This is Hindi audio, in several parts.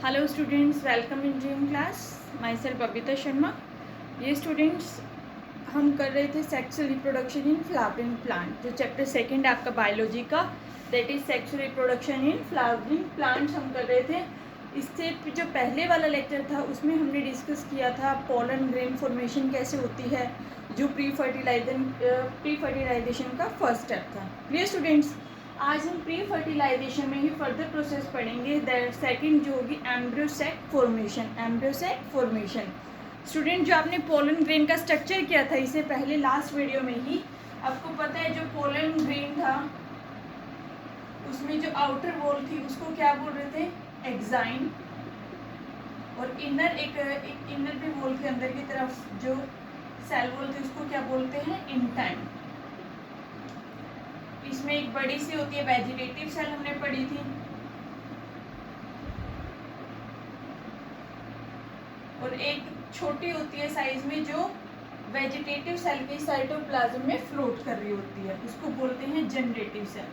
Hello students, welcome in dream class. My self Babita Sharma. ये स्टूडेंट्स हम कर रहे थे sexual reproduction in flowering plant, जो चैप्टर सेकंड आपका बायोलॉजी का, that is sexual reproduction in flowering plants हम कर रहे थे। इससे जो पहले वाला लेक्चर था उसमें हमने डिस्कस किया था पोलन ग्रेन फॉर्मेशन कैसे होती है, जो प्री फर्टिलाइजेशन का फर्स्ट स्टेप था। क्लियर स्टूडेंट्स, आज हम प्री फर्टिलाइजेशन में ही फर्दर प्रोसेस पढ़ेंगे। दैट सेकंड जो होगी embryo sac formation. Embryo sac formation student, जो आपने पोलन ग्रेन का स्ट्रक्चर किया था इससे पहले लास्ट वीडियो में ही, आपको पता है जो पोलन ग्रेन था उसमें जो आउटर वॉल थी उसको क्या बोल रहे थे, एक्साइन, और इनर एक इनर भी वॉल के अंदर की तरफ जो सेल वॉल थी उसको क्या बोलते हैं, इंटाइन। इसमें एक बड़ी सी होती है वेजिटेटिव सेल, हमने पढ़ी थी, और एक छोटी होती है साइज में जो वेजिटेटिव सेल के साइटोप्लाज्म में फ्लोट कर रही होती है, उसको बोलते हैं जनरेटिव सेल।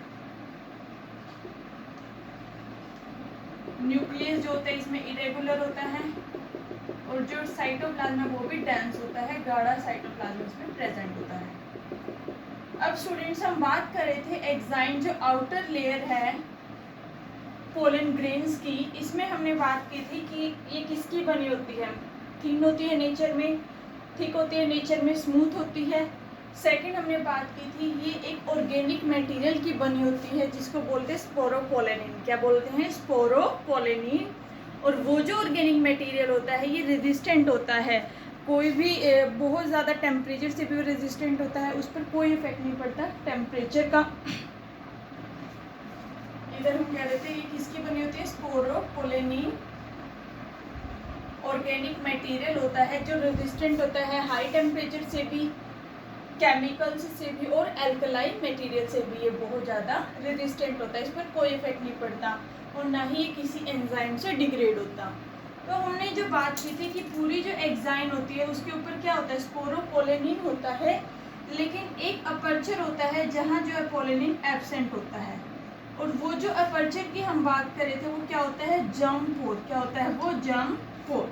न्यूक्लियस जो होता है इसमें इरेगुलर होता है, और जो साइटोप्लाज्म है वो भी डेंस होता है, गाढ़ा साइटोप्लाज्म इसमें प्रेजेंट होता है। अब स्टूडेंट्स हम बात कर रहे थे एक्साइन, जो आउटर लेयर है पोलन ग्रेन्स की, इसमें हमने बात की थी कि ये किसकी बनी होती है, थिन होती है नेचर में, थिक होती है नेचर में, स्मूथ होती है। सेकंड हमने बात की थी ये एक ऑर्गेनिक मटेरियल की बनी होती है जिसको बोलते हैं स्पोरोपोलेनिन। क्या बोलते हैं, स्पोरोपोलेनिन। और वो जो ऑर्गेनिक मटेरियल होता है ये रेजिस्टेंट होता है, कोई भी बहुत ज़्यादा टेम्परेचर से भी रेजिस्टेंट होता है, उस पर कोई इफेक्ट नहीं पड़ता टेम्परेचर का। इधर हम कह रहे थे ये किसकी बनी होती है, स्पोरोपोलेनिन। ऑर्गेनिक मटेरियल होता है जो रेजिस्टेंट होता है हाई टेम्परेचर से भी, केमिकल्स से भी, और एल्कलाइन मटेरियल से भी। ये बहुत ज़्यादा रेजिस्टेंट होता है, इस पर कोई इफेक्ट नहीं पड़ता, और ना ही ये किसी एंजाइम से डिग्रेड होता। तो हमने जो बात की थी कि पूरी जो एक्साइन होती है उसके ऊपर क्या होता है, स्पोरोपोलेनिन होता है, लेकिन एक अपर्चर होता है जहाँ जो है पोलेनिन एब्सेंट होता है। और वो जो अपर्चर की हम बात कर रहे थे वो क्या होता है, जर्म पोर। क्या होता है वो, जर्म पोर।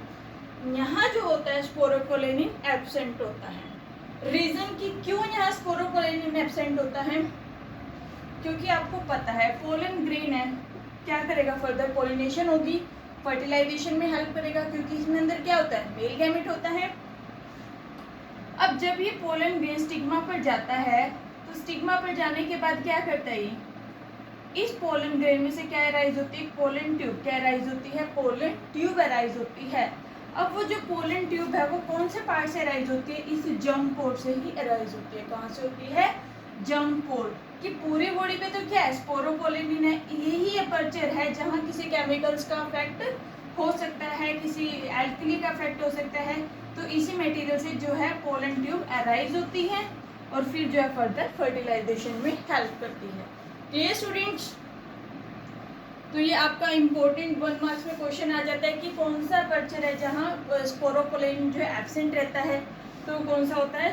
यहाँ जो होता है स्पोरोपोलेनिन एब्सेंट होता है। रीजन कि क्यों यहाँ स्पोरोपोलेनिन एब्सेंट होता है, क्योंकि आपको पता है पोलन ग्रेन है, क्या करेगा, फर्दर पोलिनेशन होगी, फर्टिलाइजेशन में हेल्प करेगा, क्योंकि इसमें अंदर क्या होता है, मेल गैमेट होता है। अब जब ये पोलन ग्रेन स्टिग्मा पर जाता है तो स्टिग्मा पर जाने के बाद क्या करता है, इस पोलन ग्रेन में से क्या अराइज होती है, पोलन ट्यूब। क्या अराइज होती है, पोलन ट्यूब अराइज होती है। अब वो जो पोलन ट्यूब है वो कौन से पार्ट से अराइज होती है, इस जर्म पोर से ही अराइज होती है। कहाँ से होती है, जर्म पोर की। पूरी बॉडी पे तो क्या है, स्पोरोपोलेनिन है, यही अपर्चर है जहाँ किसी केमिकल्स का इफेक्ट हो सकता है, किसी एल्कली का इफेक्ट हो सकता है। तो इसी मटेरियल से जो है पोलन ट्यूब अराइज होती है, और फिर जो है फर्दर फर्टिलाइजेशन में हेल्प करती है। क्लियर स्टूडेंट्स, तो ये आपका इम्पोर्टेंट 1 मार्क्स में क्वेश्चन आ जाता है कि कौन सा अपर्चर है जहाँ स्पोरोपोलेनिन जो है एब्सेंट रहता है, तो कौन सा होता है,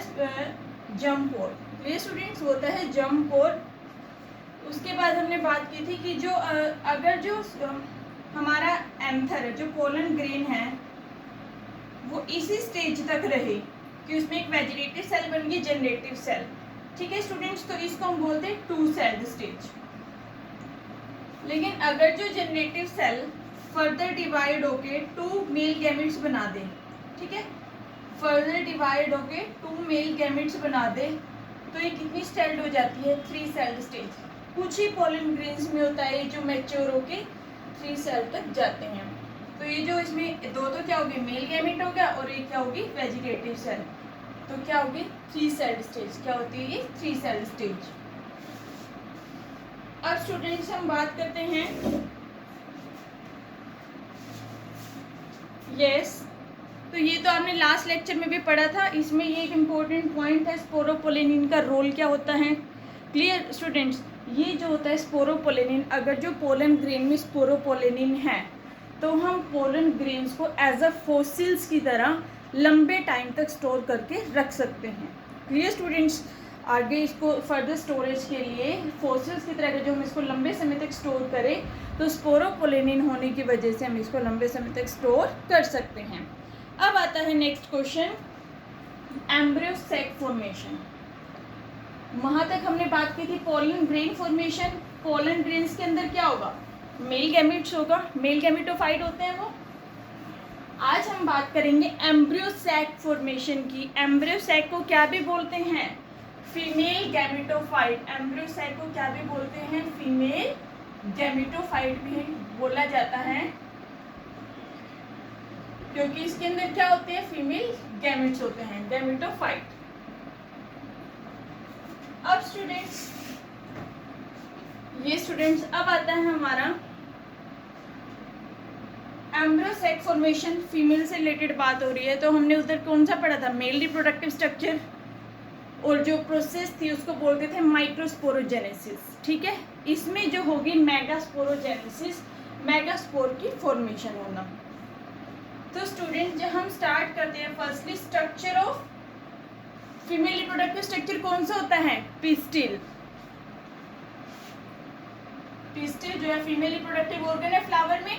जर्म पोर। क्लियर स्टूडेंट्स, होता है जर्म पोर। उसके बाद हमने बात की थी कि जो अगर जो हमारा एंथर है, जो पोलन ग्रेन है, वो इसी स्टेज तक रहे कि उसमें एक वेजिटेटिव सेल बन गई, जनरेटिव सेल। ठीक है स्टूडेंट्स, तो इसको हम बोलते हैं 2 सेल्ड स्टेज। लेकिन अगर जो जनरेटिव सेल फर्दर डिवाइड होके 2 मेल गैमेट्स बना दे, ठीक है, फर्दर डिवाइड होके 2 मेल गैमेट्स बना दे, तो ये कितनी स्टेल्ड हो जाती है, 3 सेल्ड स्टेज। कुछ ही पोलन ग्रेन्स में होता है जो मैच्योर होके 3 सेल तक जाते हैं। तो ये जो इसमें दो तो क्या होगी, मेल गैमेट हो गया, और एक क्या होगी, वेजिटेटिव सेल। तो क्या होगी, 3 सेल्ड स्टेज। क्या होती है ये, 3 सेल्ड स्टेज। अब स्टूडेंट्स हम बात करते हैं, यस, तो ये तो आपने लास्ट लेक्चर में भी पढ़ा था, इसमें ये एक इम्पोर्टेंट पॉइंट है, स्पोरोपोलेनिन का रोल क्या होता है। क्लियर स्टूडेंट्स, ये जो होता है स्पोरोपोलेनिन, अगर जो पोलन ग्रेन में स्पोरोपोलेनिन है तो हम पोलन ग्रेन्स को एज अ फॉसिल्स की तरह लंबे टाइम तक स्टोर करके रख सकते हैं। क्लियर स्टूडेंट्स, आगे इसको फर्दर स्टोरेज के लिए फॉसिल्स की तरह जो हम इसको लंबे समय तक स्टोर करें, तो स्पोरोपोलेनिन होने की वजह से हम इसको लंबे समय तक स्टोर कर सकते हैं। अब आता है next question, embryo sac formation. वहाँ तक हमने बात की थी pollen grain formation. Pollen grains के अंदर क्या होगा, मेल गैमेट्स होगा, मेल गैमेटोफाइट होते हैं वो। आज हम बात करेंगे एम्ब्रियो सैक फॉर्मेशन की। एम्ब्रियो सैक को क्या भी बोलते हैं, फीमेल गैमेटोफाइट। एम्ब्रियो सैक को क्या भी बोलते हैं, फीमेल गैमेटोफाइट भी बोला जाता है, क्योंकि इसके अंदर क्या होते हैं, फीमेल गैमेट्स होते हैं, गैमेटोफाइट। अब स्टूडेंट्स, ये स्टूडेंट्स अब आता है हमारा एम्ब्रियो सैक फॉर्मेशन। फीमेल से रिलेटेड बात हो रही है, तो हमने उधर कौन सा पढ़ा था, मेल रिप्रोडक्टिव स्ट्रक्चर, और जो प्रोसेस थी उसको बोलते थे माइक्रोस्पोरोजेनेसिस। ठीक है, इसमें जो होगी मेगास्पोरोजेनेसिस, मेगास्पोर की फॉर्मेशन होना। तो स्टूडेंट जब हम स्टार्ट करते हैं, firstly structure of female reproductive structure कौन सा होता है, पिस्टिल। पिस्टिल जो है फीमेल रिप्रोडक्टिव ऑर्गन है फ्लावर में।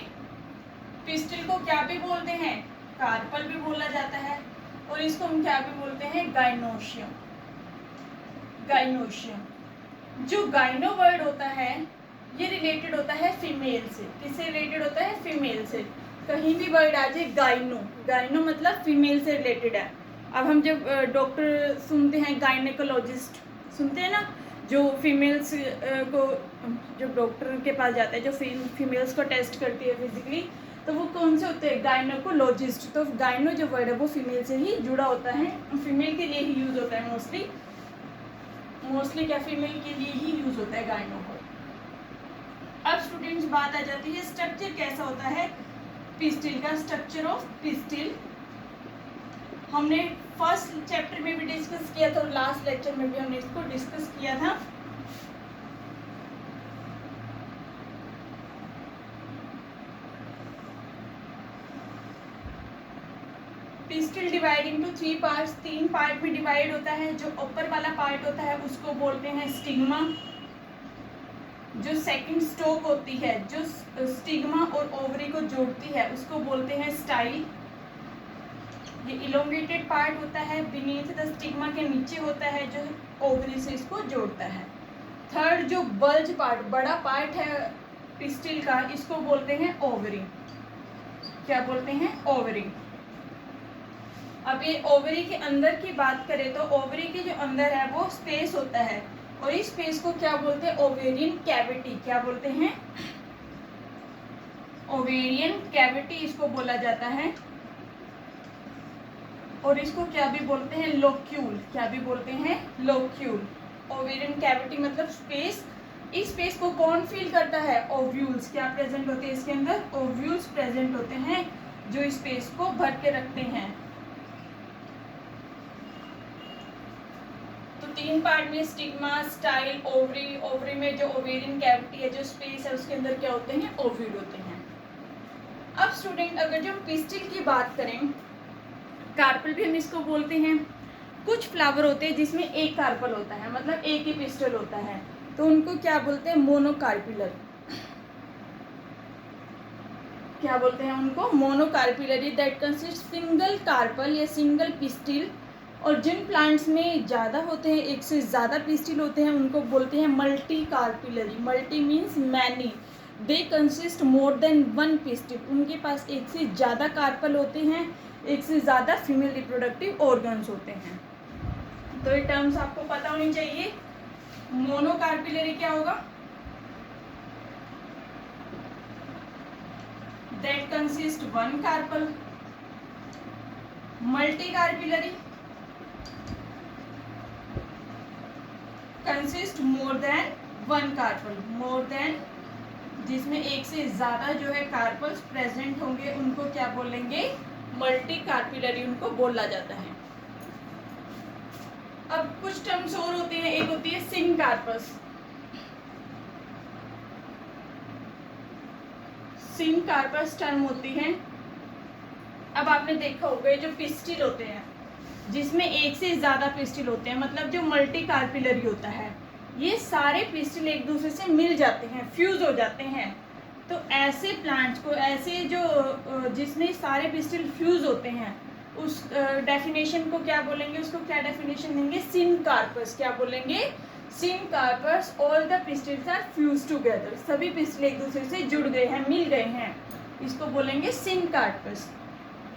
पिस्टिल को क्या भी बोलते हैं, कार्पल भी बोला जाता है, और इसको हम क्या भी बोलते हैं, गाइनोशियम। गाइनोशियम। जो गाइनो वर्ड होता है ये रिलेटेड होता है फीमेल से। किससे रिलेटेड होता है, फीमेल से। कहीं भी वर्ड आ जाए गाइनो, गाइनो मतलब फीमेल से रिलेटेड है। अब हम जब डॉक्टर सुनते हैं, गायनेकोलॉजिस्ट सुनते हैं ना, जो फीमेल्स को, जब डॉक्टर के पास जाता है जो फीमेल्स को टेस्ट करती है फिजिकली, तो वो कौन से होते हैं, गायनेकोलॉजिस्ट। तो गायनो जो वर्ड है वो फीमेल से ही जुड़ा होता है, फीमेल के लिए ही यूज होता है मोस्टली। मोस्टली क्या, फीमेल के लिए ही यूज होता है गायनो को। अब स्टूडेंट्स बात आ जाती है स्ट्रक्चर कैसा होता है पिस्टिल का। स्ट्रक्चर ऑफ पिस्टिल हमने फर्स्ट चैप्टर में भी डिस्कस किया था, और लास्ट लेक्चर में भी हमने इसको डिस्कस किया था। Pistil divide into 3 parts, 3 part में डिवाइड होता है। जो ऊपर वाला पार्ट होता है उसको बोलते हैं स्टिग्मा। जो सेकंड स्टोक होती है, जो स्टिग्मा और ओवरी को जोड़ती है, उसको बोलते हैं स्टाइल। ये इलोंगेटेड पार्ट होता है, बीनीथ द स्टिग्मा के नीचे होता है, जो ओवरी से इसको जोड़ता है। थर्ड जो बल्ज पार्ट, बड़ा पार्ट है पिस्टिल का, इसको बोलते हैं ओवरी। क्या बोलते हैं, ओवरी। अब ये ओवरी के अंदर की बात करें तो ओवरी के जो अंदर है वो स्पेस होता है, और इस स्पेस को क्या बोलते हैं, ओवेरियन कैविटी। क्या बोलते हैं, ओवेरियन कैविटी इसको बोला जाता है। और इसको क्या भी बोलते हैं, लोक्यूल। क्या भी बोलते हैं, लोक्यूल। ओवेरियन कैविटी मतलब स्पेस। इस स्पेस को कौन फिल करता है, ओव्यूल्स। क्या प्रेजेंट होते हैं इसके अंदर, ओव्यूल्स प्रेजेंट होते हैं, जो इस स्पेस को भर के रखते हैं। तो 3 पार्ट में स्टिग्मा, स्टाइल, ओवरी। ओवरी में जो ओवेरियन कैविटी है, जो स्पेस है, उसके अंदर क्या होते हैं, ओव्यूल होते हैं। अब स्टूडेंट अगर जो पिस्टिल की बात करें, कार्पल भी हम इसको बोलते हैं। कुछ फ्लावर होते हैं जिसमें एक कार्पल होता है, मतलब एक ही पिस्टल होता है, तो उनको क्या बोलते हैं, मोनोकार्पिलर। क्या बोलते हैं उनको, monocarpellary. That consist single carpel या सिंगल पिस्टिल। और जिन प्लांट्स में ज़्यादा होते हैं, एक से ज़्यादा पिस्टिल होते हैं, उनको बोलते हैं multicarpellary. Multi means many. They consist more than 1 pistil. उनके पास एक से ज़्यादा कार्पल होते हैं, एक से ज़्यादा फीमेल रिप्रोडक्टिव ऑर्गन्स होते हैं। तो ये टर्म्स आपको पता होनी चाहिए। मोनोकार्पिलरी क्या होगा, that consist 1 carpel. Multicarpellary consist more than 1 carpel. More than, जिसमें एक से ज़्यादा जो है कार्पल्स प्रेजेंट होंगे, उनको क्या बोलेंगे, मल्टी कार्पिलरी उनको बोला जाता है। अब कुछ टर्म्स और होते हैं, एक होती है सिंग कार्पस। सिंग कार्पस टर्म होती है। अब आपने देखा होगा जो पिस्टिल होते हैं, जिसमें एक से ज़्यादा पिस्टिल होते हैं, मतलब जो मल्टी कार्पिलरी होता है, ये सारे पिस्टिल एक दूसरे से मिल जाते हैं, फ्यूज हो जाते हैं। तो ऐसे प्लांट्स को, ऐसे जो जिसमें सारे पिस्टिल फ्यूज होते हैं, उस डेफिनेशन को क्या बोलेंगे, उसको क्या डेफिनेशन देंगे, सिनकार्पस। क्या बोलेंगे, syncarpous. All the pistils are fuse together, सभी पिस्टिल एक दूसरे से जुड़ गए हैं, मिल गए हैं, इसको बोलेंगे सिनकार्पस।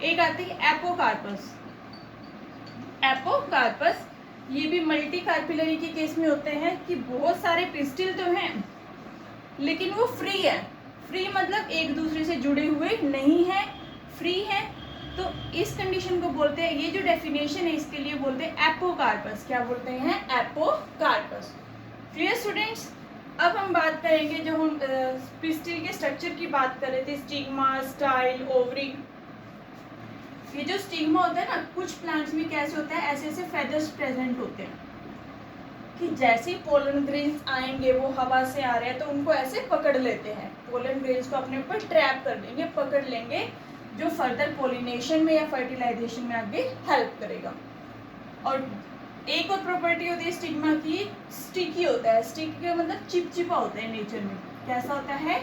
एक आती है एपोकार्पस। एपोकार्पस ये भी मल्टी कार्पिलरी के केस में होते हैं कि बहुत सारे पिस्टिल तो हैं लेकिन वो फ्री है। फ्री मतलब एक दूसरे से जुड़े हुए नहीं है, फ्री है। तो इस कंडीशन को बोलते हैं, ये जो डेफिनेशन है इसके लिए बोलते हैं एपोकार्पस। क्या बोलते हैं, एपोकार्पस। Clear students. अब हम बात करेंगे, जो हम पिस्टिल के स्ट्रक्चर की बात कर रहे थे, स्टिग्मा, स्टाइल, ओवरी। ये जो स्टिग्मा होता है ना, कुछ प्लांट्स में कैसे होता है, ऐसे ऐसे फेदर्स प्रेजेंट होते हैं कि जैसे ही पोलन ग्रेन्स आएंगे, वो हवा से आ रहे हैं तो उनको ऐसे पकड़ लेते हैं, पोलन ग्रेन्स को अपने ऊपर ट्रैप कर लेंगे, पकड़ लेंगे, जो फर्दर पोलिनेशन में या फर्टिलाइजेशन में आगे हेल्प करेगा। और एक और प्रॉपर्टी होती है स्टिग्मा की, स्टिकी होता है। स्टिकी का मतलब चिपचिपा होता है नेचर में। कैसा होता है,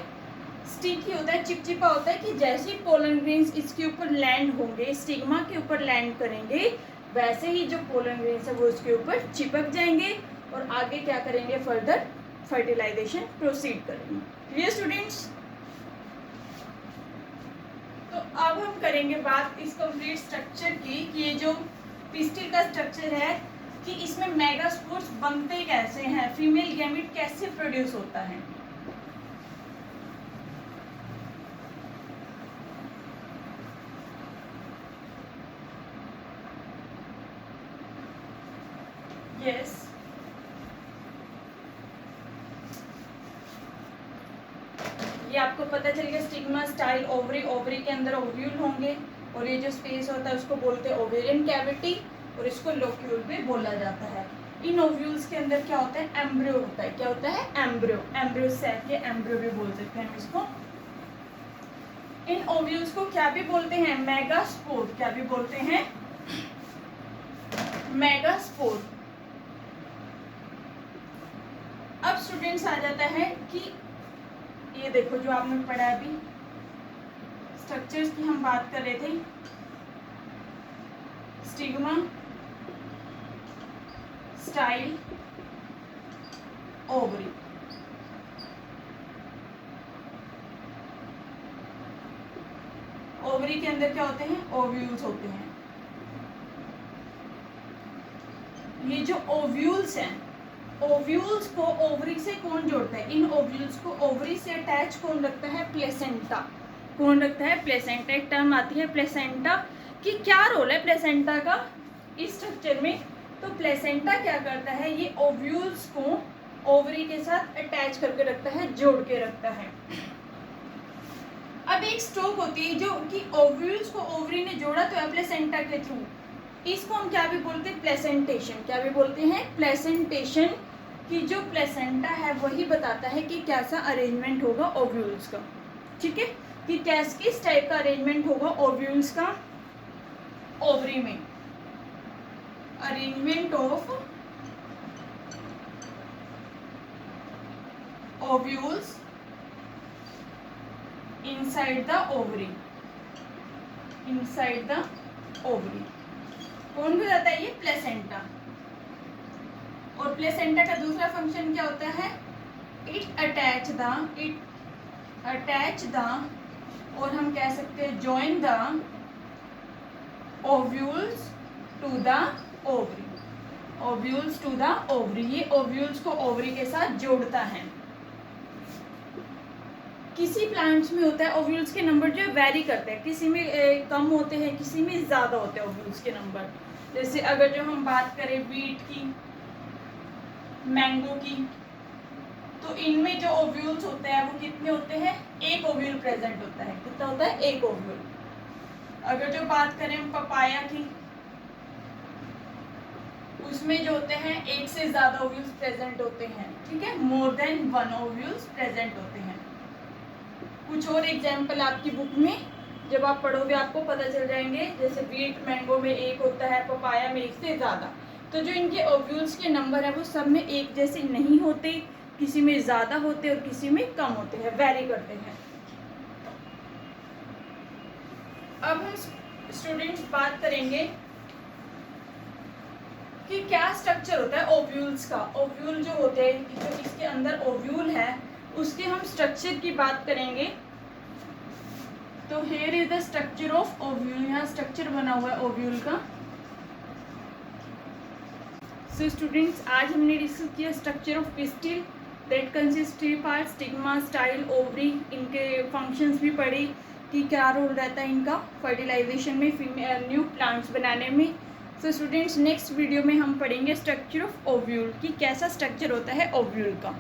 स्टिकी होता है, चिपचिपा होता है कि जैसे ही पोलन ग्रेन्स इसके ऊपर लैंड होंगे, स्टिग्मा के ऊपर लैंड करेंगे, वैसे ही जो पोलन ग्रेन्स है वो उसके ऊपर चिपक जाएंगे और आगे क्या करेंगे, फर्दर फर्टिलाइजेशन प्रोसीड करेंगे। Clear students. तो अब हम करेंगे बात इस कंप्लीट स्ट्रक्चर की कि ये जो पिस्टिल का स्ट्रक्चर है कि इसमें मेगास्पोर्स बनते कैसे हैं, फीमेल गैमेट कैसे प्रोड्यूस होता है। यस, ये आपको पता चल गया, स्टिग्मा, स्टाइल, ओवरी। ओवरी के अंदर ओव्यूल होंगे और ये जो स्पेस होता है उसको बोलते हैं ओवेरियन कैविटी और इसको लोक्यूल भी बोला जाता है। इन ओव्यूल्स के अंदर क्या होता है, एम्ब्रियो होता है। क्या होता है, एम्ब्रियो। एम्ब्रियो सैक के एम्ब्रियो भी बोल सकते हैं हम इसको। इन ओव्यूल्स को क्या भी बोलते हैं, मेगास्पोर। क्या भी बोलते हैं, मेगास्पोर। अब स्टूडेंट्स आ जाता है कि ये देखो जो आपने पढ़ा अभी, स्ट्रक्चर्स की हम बात कर रहे थे, स्टिग्मा, स्टाइल, ओवरी। ओवरी के अंदर क्या होते हैं, ओव्यूल्स होते हैं। ये जो ओव्यूल्स हैं, ओव्यूल्स को ओवरी से कौन जोड़ता है, इन ओव्यूल्स को ओवरी से अटैच कौन रखता है, प्लेसेंटा। कौन रखता है, प्लेसेंटा। एक टर्म आती है प्लेसेंटा कि क्या रोल है प्लेसेंटा का इस स्ट्रक्चर में। तो प्लेसेंटा क्या करता है, ये ओव्यूल्स को ओवरी के साथ अटैच करके रखता है, जोड़ के रखता है। अब एक स्ट्रोक होती है जो कि ओव्यूल्स को ओवरी ने जोड़ा तो है प्लेसेंटा के थ्रू, इसको हम क्या भी बोलते हैं, प्लेसेंटेशन। क्या भी बोलते हैं, प्लेसेंटेशन। कि जो प्लेसेंटा है वही बताता है कि कैसा अरेंजमेंट होगा ओव्यूल्स का। ठीक है, कि किस टाइप का अरेंजमेंट होगा ओव्यूल्स का ओवरी में। Arrangement of ovules inside the ovary. Inside the ovary कौन बताता है, ये प्लेसेंटा। और प्लेसेंटा का दूसरा फंक्शन क्या होता है, इट अटैच द, और हम कह सकते हैं join the ovules to the ovary. Ovules to the ovary, ये ओव्यूल्स को ओवरी के साथ जोड़ता है। किसी प्लांट्स में होता है ओव्यूल्स के नंबर जो वेरी करते हैं, किसी में कम होते हैं, किसी में ज़्यादा होते हैं ओव्यूल्स के नंबर। जैसे अगर जो हम बात करें वीट की, मैंगो की, तो इनमें जो ओव्यूल्स होते हैं वो कितने होते हैं, एक ओव्यूल प्रेजेंट होता है। कितना होता है, एक ओव्यूल। अगर जो बात करें पपाया की, उसमें जो होते हैं एक से ज़्यादा ओव्यूल्स प्रेजेंट होते हैं। ठीक है, more than one ovules present होते हैं। कुछ और एग्जाम्पल आपकी बुक में जब आप पढ़ोगे आपको पता चल जाएंगे। जैसे वीट मैंगो में 1 होता है, पपाया में 1 से ज़्यादा। तो जो इनके ओव्यूल्स के नंबर है वो सब में एक जैसे नहीं होते, किसी में ज़्यादा होते और किसी में कम होते हैं, वेरी करते हैं। अब हम स्टूडेंट्स बात करेंगे कि क्या स्ट्रक्चर होता है ओव्यूल्स का। ओव्यूल जो होते हैं, जो इसके अंदर ओव्यूल है उसके हम स्ट्रक्चर की बात करेंगे। तो here is the structure of ovule, यहाँ स्ट्रक्चर बना हुआ है ओव्यूल का। सो स्टूडेंट्स, आज हमने डिस्कस किया structure of pistil, that consist 3 parts, stigma, style, ovary. इनके फंक्शंस भी पढ़े कि क्या रोल रहता है इनका फर्टिलाइजेशन में, न्यू प्लांट्स बनाने में। सो स्टूडेंट्स, नेक्स्ट वीडियो में हम पढ़ेंगे स्ट्रक्चर ऑफ ओव्यूल कि कैसा स्ट्रक्चर होता है ओव्यूल का।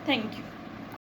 Thank you.